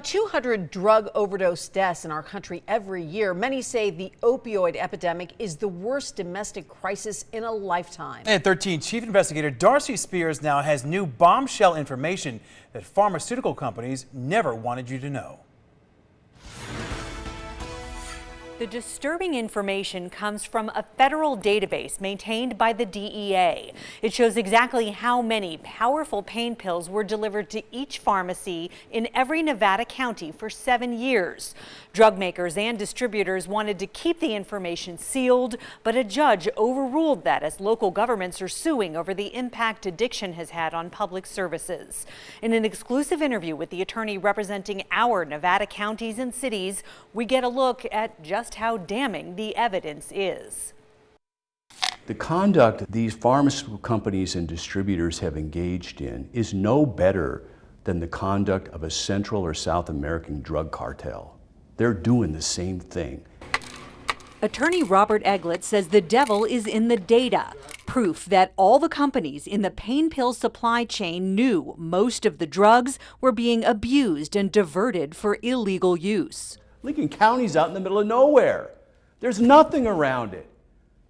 About 200 drug overdose deaths in our country every year. Many say the opioid epidemic is the worst domestic crisis in a lifetime. And 13 Chief Investigator Darcy Spears now has new bombshell information that pharmaceutical companies never wanted you to know. The disturbing information comes from a federal database maintained by the DEA. It shows exactly how many powerful pain pills were delivered to each pharmacy in every Nevada county for 7 years. Drug makers and distributors wanted to keep the information sealed, but a judge overruled that as local governments are suing over the impact addiction has had on public services. In an exclusive interview with the attorney representing our Nevada counties and cities, we get a look at just how damning the evidence is. The conduct these pharmaceutical companies and distributors have engaged in is no better than the conduct of a Central or South American drug cartel. They're doing the same thing. Attorney Robert Eglett says the devil is in the data. Proof that all the companies in the pain pill supply chain knew most of the drugs were being abused and diverted for illegal use. Lincoln County's out in the middle of nowhere. There's nothing around it.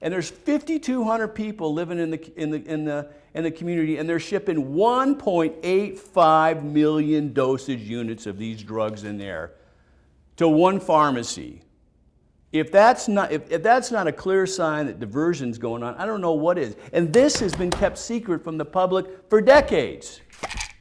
And there's 5,200 people living in the community, and they're shipping 1.85 million dosage units of these drugs in there to one pharmacy. If that's not a clear sign that diversion's going on, I don't know what is. And this has been kept secret from the public for decades.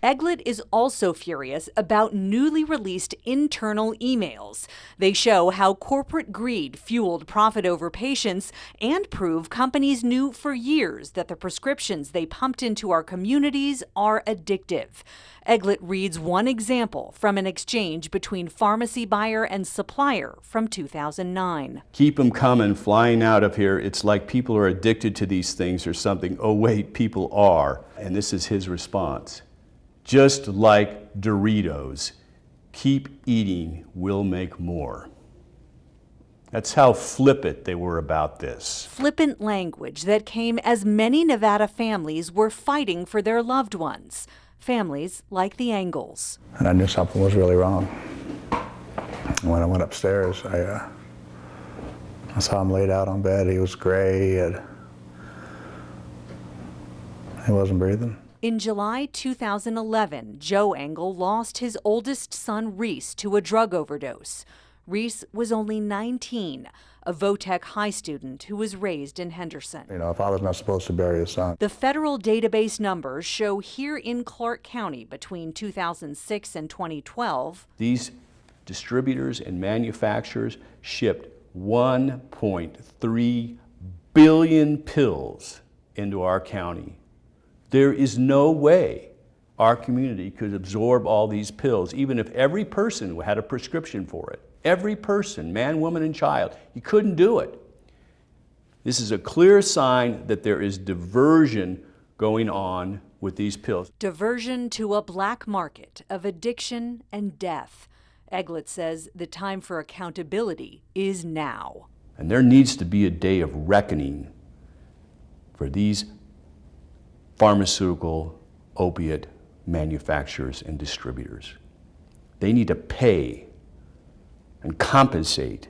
Eglett is also furious about newly released internal emails. They show how corporate greed fueled profit over patients and prove companies knew for years that the prescriptions they pumped into our communities are addictive. Eglett reads one example from an exchange between pharmacy buyer and supplier from 2009. Keep them coming, flying out of here. It's like people are addicted to these things or something. Oh wait, people are. And this is his response. Just like Doritos, keep eating, we'll make more. That's how flippant they were about this. Flippant language that came as many Nevada families were fighting for their loved ones. Families like the Engels. And I knew something was really wrong. When I went upstairs, I saw him laid out on bed. He was gray and he wasn't breathing. In July 2011, Joe Engel lost his oldest son, Reese, to a drug overdose. Reese was only 19, a Votech High student who was raised in Henderson. You know, a father's not supposed to bury his son. The federal database numbers show here in Clark County between 2006 and 2012, these distributors and manufacturers shipped 1.3 billion pills into our county. There is no way our community could absorb all these pills, even if every person had a prescription for it. Every person, man, woman, and child, you couldn't do it. This is a clear sign that there is diversion going on with these pills. Diversion to a black market of addiction and death. Eglett says the time for accountability is now. And there needs to be a day of reckoning for these pharmaceutical opiate manufacturers and distributors. They need to pay and compensate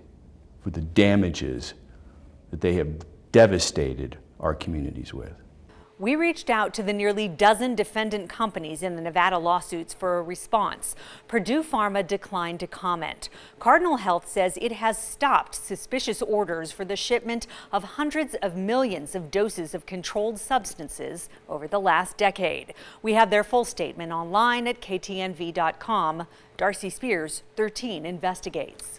for the damages that they have devastated our communities with. We reached out to the nearly dozen defendant companies in the Nevada lawsuits for a response. Purdue Pharma declined to comment. Cardinal Health says it has stopped suspicious orders for the shipment of hundreds of millions of doses of controlled substances over the last decade. We have their full statement online at ktnv.com. Darcy Spears, 13 Investigates.